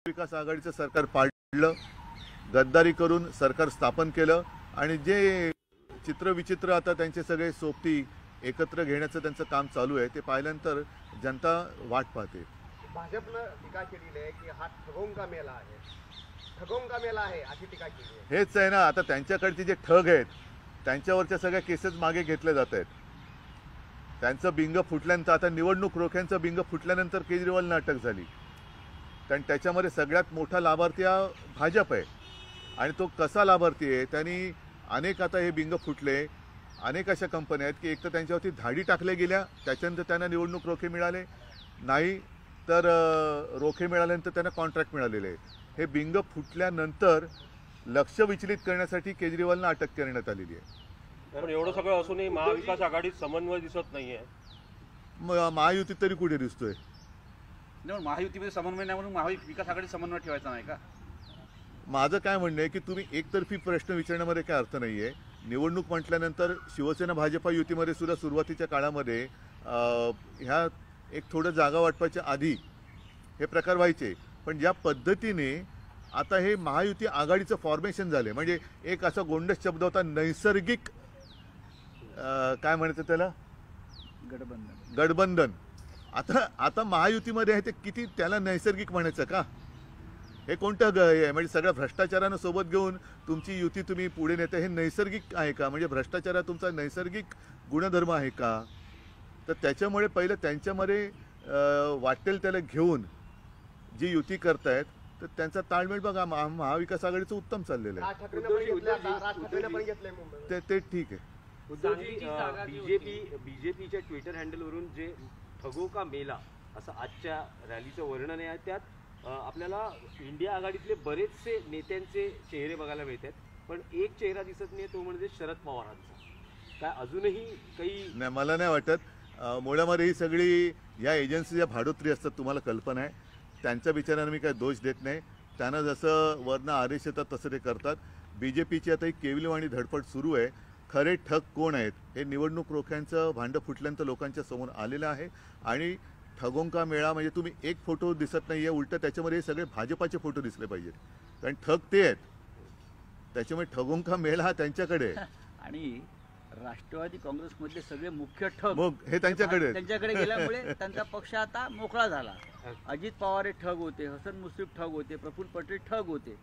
विकास आघाडीचं सरकार पाडलं, गद्दारी करून सरकार स्थापन केलं आणि जे चित्रविचित्र आता त्यांचे सगळे सोबती एकत्र घेण्याचं त्यांचं काम चालू आहे ते पाहिल्यानंतर जनता वाट पाहते। भाजपनं टीका केलेली आहे की हा ठगोंका मेला आहे, ठगोंका मेला आहे अशी टीका केली आहे। हेच आहे ना, आता त्यांच्याकडचे जे ठग आहेत त्यांच्यावरच्या सगळ्या केसेस मागे घेतले जात आहेत। त्यांचं बिंग फुटल्यानंतर आता निवडणूक रोख्यांचं बिंग फुटल्यानंतर केजरीवालना अटक झाली, कारण त्याच्यामध्ये सगळ्यात मोठा लाभार्थी हा भाजप आहे आणि तो कसा लाभार्थी आहे त्यांनी अनेक आता हे बिंग फुटले। अनेक अशा कंपन्या आहेत की एक तर त्यांच्यावरती धाडी टाकल्या गेल्या, त्याच्यानंतर त्यांना निवडणूक रोखे मिळाले नाही, तर रोखे मिळाल्यानंतर त्यांना कॉन्ट्रॅक्ट मिळालेले आहे। हे बिंग फुटल्यानंतर लक्ष विचलित करण्यासाठी केजरीवालना अटक करण्यात आलेली आहे। पण एवढं सगळं असूनही महाविकास आघाडीत समन्वय दिसत नाहीये। महायुतीत तरी कुठे दिसतोय? महायुतीमध्ये समन्वय नाही म्हणून महाविकास आघाडीत समन्वय ठेवायचा नाही का? माझं काय म्हणणं आहे की तुम्ही एकतर्फी प्रश्न विचारण्यामध्ये काय अर्थ नाही आहे। निवडणूक म्हटल्यानंतर शिवसेना भाजपा युतीमध्ये सुद्धा सुरुवातीच्या काळामध्ये ह्या एक थोडं जागा वाटपाच्या आधी हे प्रकार व्हायचे, पण ज्या पद्धतीने आता हे महायुती आघाडीचं फॉर्मेशन झाले म्हणजे एक असा गोंडस शब्द होता नैसर्गिक काय म्हणायचं त्याला, गठबंधन। आता महायुतीमध्ये आहे ते किती त्याला नैसर्गिक म्हणायचं का? हे कोणतं आहे म्हणजे सगळ्या भ्रष्टाचारानं सोबत घेऊन तुमची युती तुम्ही पुढे नेते, हे नैसर्गिक आहे का? म्हणजे भ्रष्टाचार तुमचा नैसर्गिक गुणधर्म आहे का? तर त्याच्यामुळे पहिलं त्यांच्यामध्ये वाटेल त्याला घेऊन जी युती करतायत तर त्यांचा ताळमेळ बघा। महाविकास आघाडीचं उत्तम चाललेलं आहे, ते ठीक आहे। बीजेपीच्या ट्विटर हँडलवरून जे ठगोका मेला असं आजच्या रॅलीचं वर्णन आहे, त्यात आपल्याला इंडिया आघाडीतले बरेचसे नेत्यांचे चेहरे बघायला मिळतात, पण एक चेहरा दिसत नाही, तो म्हणजे शरद पवारांचा। काय अजूनही काही नाही, मला नाही वाटत। मुळामध्ये ही सगळी या एजन्सीच्या भाडोत्री असतात, तुम्हाला कल्पना आहे। त्यांच्या विचाराने मी काही दोष देत नाही, त्यांना जसं वरनं आदेश येतात तसं ते करतात। बीजेपीची आता एक केविलवाणी धडपड सुरू आहे। खरे ठग कोण आहेत हे निवडणूक रोख्यांचं भांडं फुटल्यानंतर लोकांच्या समोर आलेलं आहे आणि ठगोंका मेळा म्हणजे तुम्ही एक फोटो दिसत नाही आहे, उलटं त्याच्यामध्ये हे सगळे भाजपाचे फोटो दिसले पाहिजेत, कारण ठग ते आहेत। त्याच्यामुळे ठगोंका मेळा हा त्यांच्याकडे आणि राष्ट्रवादी काँग्रेसमधले सगळे मुख्य ठग हे त्यांच्याकडे गेल्यामुळे त्यांचा पक्ष आता मोकळा झाला। अजित पवार हे ठग होते, हसन मुश्रीफ ठग होते, प्रफुल्ल पटेल ठग होते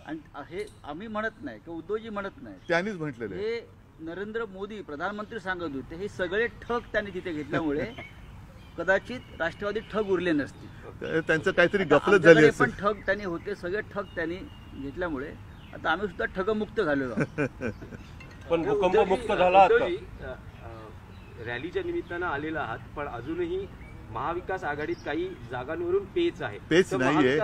आणि हे आम्ही म्हणत नाही किंवा उद्धवजी म्हणत नाही, त्यांनीच म्हटलेलं आहे। हे नरेंद्र मोदी प्रधानमंत्री सांगत होते, हे सगळे ठग त्यांनी तिथे घेतल्यामुळे कदाचित राष्ट्रवादी ठग उरले नसतील, त्यांचं काहीतरी गफलत झाली असेल। पण ठग त्यांनी होते, सगळे ठग त्यांनी घेतल्यामुळे आता आम्ही सुद्धा ठगमुक्त झालेलो आहोत। पण भूकंप मुक्त झाला रॅलीच्या निमित्तानं आलेला आहात, पण अजूनही महाविकास आघाडीत काही जागांवरून पेच आहे। पेच नाहीये,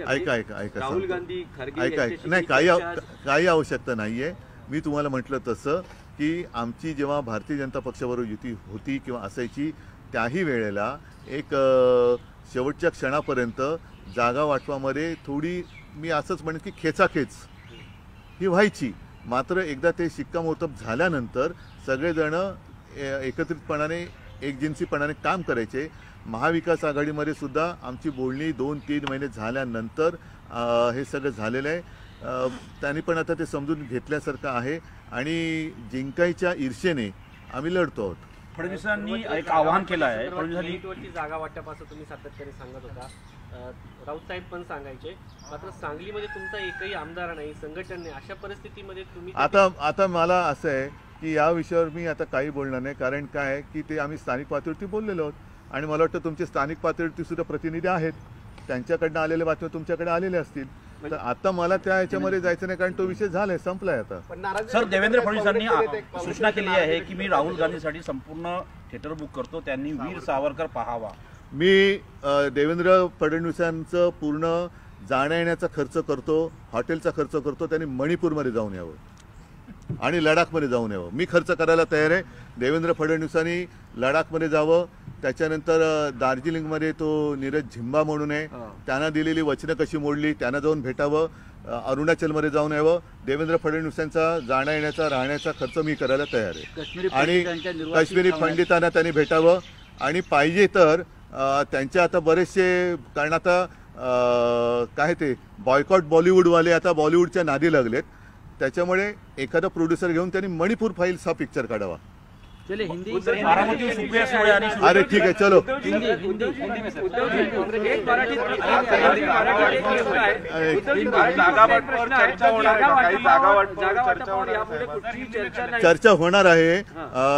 ऐका राहुल गांधी खरगे नाही, काही आवश्यकता नाहीये। मी तुम्हाला म्हटलं तसं की आमची जेव्हा भारतीय जनता पक्षाबरोबर युती होती किंवा असायची त्याही वेळेला एक शेवटच्या क्षणापर्यंत जागा वाटपामध्ये थोडी मी असंच म्हणेन की खेचाखेच ही व्हायची, मात्र एकदा ते शिक्कामोर्तब झाल्यानंतर सगळेजण एकत्रितपणाने एकजिन्सीपणाने काम करायचे। महाविकास आघाडीमध्ये सुद्धा आमची बोलणी 2-3 महिने झाल्यानंतर हे सगळं झालेलं आहे। त्यांनी पण आता ते समजून घेतल्यासारखं आहे आणि जिंकायच्या ईर्षेने आम्ही लढतो आहोत। फडणवीसांनी एक आवाहन केलं आहे, फडणवीसांनी जागा वाटपाचं तुम्ही सातत्याने सांगत होता, राऊत साहेब पण सांगायचे, मात्र सांगलीमध्ये तुमचा एकही आमदार नाही, संघटन नाही, अशा परिस्थितीमध्ये तुम्ही आता मला असं आहे की या विषयावर मी आता काही बोलणार नाही, कारण काय आहे की ते आम्ही स्थानिक पातळीवरती बोललेलो आहोत आणि मला वाटतं तुमचे स्थानिक पातळीवरती सुद्धा प्रतिनिधी आहेत, त्यांच्याकडनं आलेल्या बातम्या तुमच्याकडे आलेल्या असतील, तर आता मला त्या ह्याच्यामध्ये जायचं नाही, कारण तो विषय झालाय, संपलाय आता। सर, देवेंद्र फडणवीसांनी सूचना केली आहे की मी राहुल गांधीसाठी संपूर्ण थिएटर बुक करतो, त्यांनी वीर सावरकर पाहावा। मी देवेंद्र फडणवीसांचं पूर्ण जाण्या येण्याचा खर्च करतो, हॉटेलचा खर्च करतो, त्यांनी मणिपूरमध्ये जाऊन यावं आणि लडाखमध्ये जाऊन यावं, मी खर्च करायला तयार आहे। देवेंद्र फडणवीसांनी लडाखमध्ये जावं, त्याच्यानंतर दार्जिलिंगमध्ये तो नीरज झिंबा म्हणून आहे, त्यांना दिलेली वचनं कशी मोडली त्यांना जाऊन भेटावं, अरुणाचलमध्ये जाऊन यावं। देवेंद्र फडणवीसांचा जाण्या येण्याचा राहण्याचा खर्च मी करायला तयार आहे आणि काश्मीरी पंडितांना त्यांनी भेटावं आणि पाहिजे तर त्यांच्या आता बरेचसे, कारण आता काय ते बॉयकॉट बॉलिवूडवाले आता बॉलिवूडच्या नादी लागलेत. त्याच्यामुळे एखादा प्रोड्युसर घेऊन त्यांनी मणिपूर फाईल्स हा पिक्चर काढावा. चले हिंदी अरे ठीक आहे चलो. चर्चा होणार आहे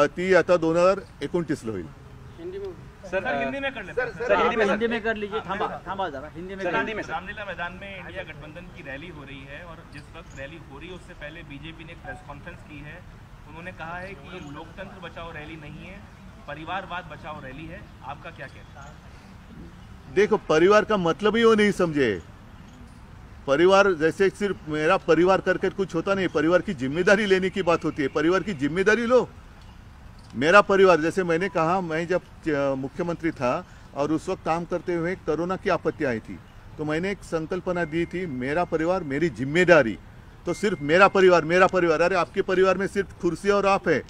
ती आता 2029 ला होईल. सर हिंदी में कर लेते हैं हिंदी में कर लीजिए. थांबा जरा हिंदी में रामलीला मैदान में इंडिया गठबंधन की रैली हो रही है और जिस वक्त रैली हो रही है उससे पहले बीजेपी ने एक प्रेस कॉन्फ्रेंस की है. उन्होंने कहा है कि ये लोकतंत्र बचाओ रैली नहीं है, परिवारवाद बचाओ रैली है. आपका क्या कहना है? देखो परिवार का मतलब ही वो नहीं समझे. परिवार जैसे सिर्फ मेरा परिवार करके कुछ होता नहीं. परिवार की जिम्मेदारी लेने की बात होती है. परिवार की जिम्मेदारी लो. मेरा परिवार, जैसे मैंने कहा, मैं जब मुख्यमंत्री था और उस वक्त काम करते हुए कोरोना की आपत्ति आई थी तो मैंने एक संकल्पना दी थी, मेरा परिवार मेरी जिम्मेदारी. तो सिर्फ मेरा परिवार. अरे आपके परिवार में सिर्फ कुर्सी और आप है.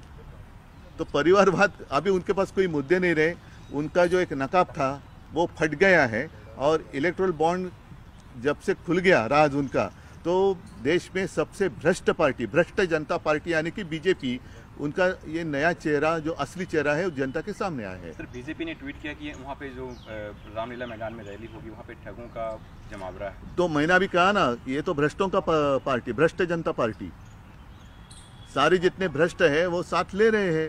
तो परिवारवाद अभी उनके पास कोई मुद्दे नहीं रहे. उनका जो एक नकाब था वो फट गया है और इलेक्ट्रल बॉन्ड जब से खुल गया राज उनका, तो देश में सबसे भ्रष्ट पार्टी, भ्रष्ट जनता पार्टी यानी कि बीजेपी, उनका ये नया चेहरा, जो असली चेहरा है, वो जनता के सामने आया है. सर बीजेपी ने ट्वीट किया कि वहाँ पे जो रामलीला मैदान में रैली होगी वहाँ पे ठगों का जमावड़ा है. तो मैंने अभी कहा ना, ये तो भ्रष्टों का पार्टी, भ्रष्ट जनता पार्टी. सारे जितने भ्रष्ट है वो साथ ले रहे हैं,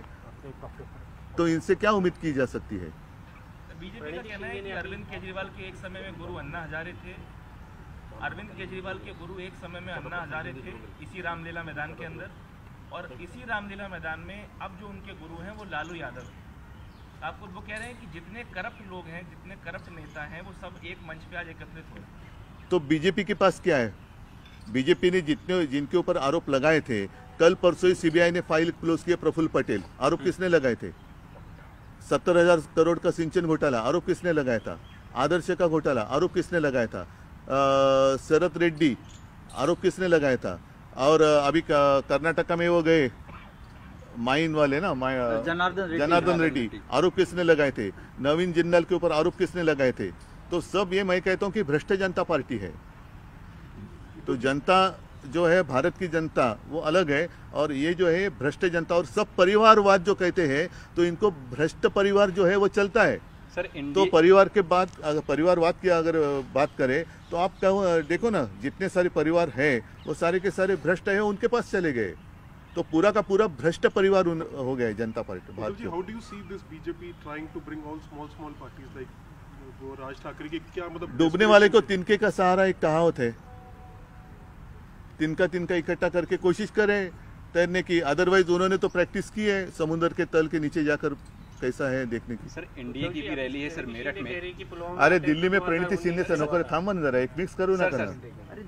तो इनसे क्या उम्मीद की जा सकती है. बीजेपी का कहना है कि अरविंद केजरीवाल के एक समय में गुरु अन्ना हजारे थे. अरविंद केजरीवाल के गुरु एक समय में अन्ना हजारे थे इसी रामलीला मैदान के अंदर, और इसी रामलीला मैदान में अब जो उनके गुरु हैं वो लालू यादव हैं. आपको वो कह रहे हैं कि जितने करप्ट लोग हैं, जितने करप्ट नेता हैं, वो सब एक मंच पे आज एकत्रित हो रहे हैं. तो बीजेपी के पास क्या है? बीजेपी ने जिनके ऊपर आरोप लगाए थे, कल परसों ही सीबीआई ने फाइल क्लोज किया. प्रफुल्ल पटेल, आरोप किसने लगाए थे? 70,000 करोड़ का सिंचन घोटाला, आरोप किसने लगाया था? आदर्श का घोटाला, आरोप किसने लगाया था? शरद रेड्डी, आरोप किसने लगाया था? और अभी कर्नाटका में वो गए माइन वाले ना, जनार्दन रेड्डी, आरोप किसने लगाए थे? नवीन जिंदाल के ऊपर आरोप किसने लगाए थे? तो सब ये मैं कहता हूँ कि भ्रष्ट जनता पार्टी है. तो जनता जो है, भारत की जनता, वो अलग है, और ये जो है भ्रष्ट जनता. और सब परिवारवाद जो कहते हैं, तो इनको भ्रष्ट परिवार जो है वो चलता है. सर तो परिवार के बाद, अगर परिवारवाद की अगर बात करें तो आप देखो ना, जितने सारे परिवार हैं वो सारे के सारे भ्रष्ट हैं, उनके पास चले गए. तो पूरा का पूरा भ्रष्ट परिवार हो गया Janata party Bharat. How do you see this BJP trying to bring all small parties like वो राज ठाकरे की, क्या मतलब? डूबने वाले को तिनके का सहारा एक कहावत है. तिनका इकट्ठा करके कोशिश करें तैरने की. अदरवाइज उन्होंने तो प्रैक्टिस की है समुद्र के तल के नीचे जाकर कैसा है देखने की. सर इंडिया की भी रैली है सर मेरठ में. अरे दिल्ली में प्रणिति शिंदे से नौकर थांबन जरा, एक मिक्स करू ना करना.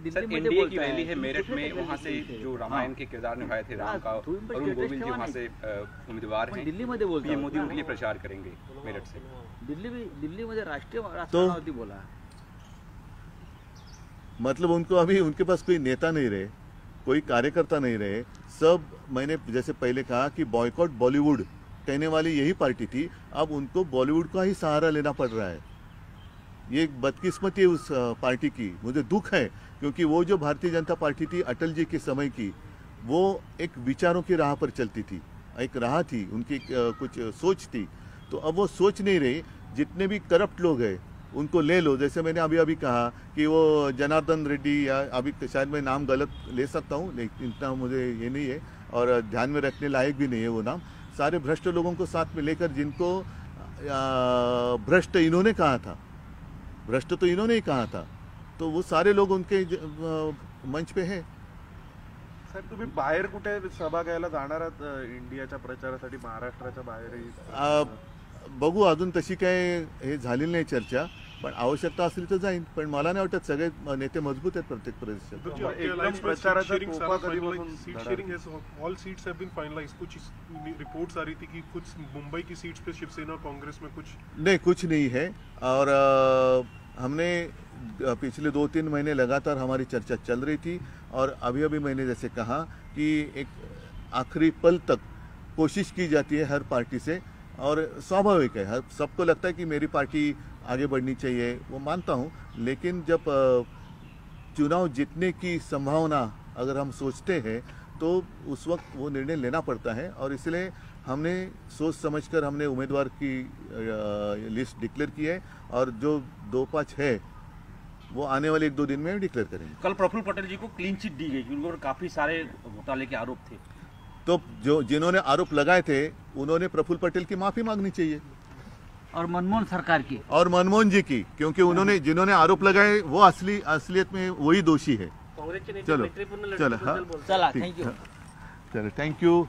सर इंडिया की रैली है मेरठ में, वहाँ से जो रामायण के किरदार निभाए थे राम का, अरुण गोविल जी वहाँ से उम्मीदवार हैं. दिल्ली मध्ये बोलतो. पीएम मोदी उनके लिए प्रचार करेंगे मेरठ से. दिल्लीमध्ये राष्ट्रीय राजकारणावरती बोला. मतलब उनको अभी उनके पास कोई नेता नहीं रहे, कोई कार्यकर्ता नहीं रहे. सब, मैंने जैसे पहले कहा कि बॉयकॉट बॉलीवुड कहने वाली यही पार्टी थी. अब उनको बॉलीवुड का ही सहारा लेना पड़ रहा है. ये एक बदकिस्मती है उस पार्टी की. मुझे दुख है, क्योंकि वो जो भारतीय जनता पार्टी थी अटल जी के समय की, वो एक विचारों की राह पर चलती थी. एक राह थी उनकी, कुछ सोच थी. तो अब वो सोच नहीं रही. जितने भी करप्ट लोग हैं उनको ले लो. जैसे मैंने अभी कहा कि वो जनार्दन रेड्डी, या अभी शायद मैं नाम गलत ले सकता हूँ, लेकिन इतना मुझे ये नहीं है और ध्यान में रखने लायक भी नहीं है वो नाम. सारे भ्रष्ट लोगों को साथ में लेकर, जिनको भ्रष्ट इन्होंने कहा था, भ्रष्ट तो इन्होंने ही कहा था, तो वो सारे लोग उनके मंच पे हैं. साहेब तुम्ही बाहेर कुठे सभा घ्यायला जाणार आहात इंडियाच्या प्रचारासाठी, महाराष्ट्राच्या बाहेर? बघू, अजून तशी काय हे झालेली नाही चर्चा, पण आवश्यकता असली तर जाईन. पण मला नाही वाटत, सगळे नेते मजबूत आहेत प्रत्येक प्रदेशात. सीट शेयरिंग है, all seats have been finalized. कुछ रिपोर्ट्स आ रही थी कि कुछ मुंबई की सीट्स पे शिवसेना और कांग्रेस में कुछ नहीं है. और हमने पिछले 2-3 महीने लगातार हमारी चर्चा चल रही थी, और अभी मैंने जैसे कहा कि एक आखिरी पल तक कोशिश की जाती है हर पार्टी से. और स्वाभाविक है, सबको लगता है कि मेरी पार्टी आगे बढ़नी चाहिए, वो मानता हूँ, लेकिन जब चुनाव जीतने की संभावना अगर हम सोचते हैं तो उस वक्त वो निर्णय लेना पड़ता है, और इसलिए हमने सोच समझकर हमने उम्मीदवार की लिस्ट डिक्लेयर की है, और जो 2-5 है वो आने वाले 1-2 दिन में डिक्लेयर करेंगे। कल प्रफुल्ल पटेल जी को क्लीन चिट दी गई क्योंकि उन पर काफी सारे घोटाले के आरोप थे। तो जो जिन्होंने आरोप लगाए थे उन्होंने प्रफुल्ल पटेल की माफी मांगनी चाहिए, और मनमोहन सरकार की, और मनमोहन जी की, क्योंकि उन्होंने जिन्होंने आरोप लगाए वो असलियत में वही दोषी है। काँग्रेसचे नेते चलो मैत्रीपूर्ण चलो, हाँ लढतीबद्दल बोलतात. चला ठीक, थँक्यू. चलो, थँक्यू.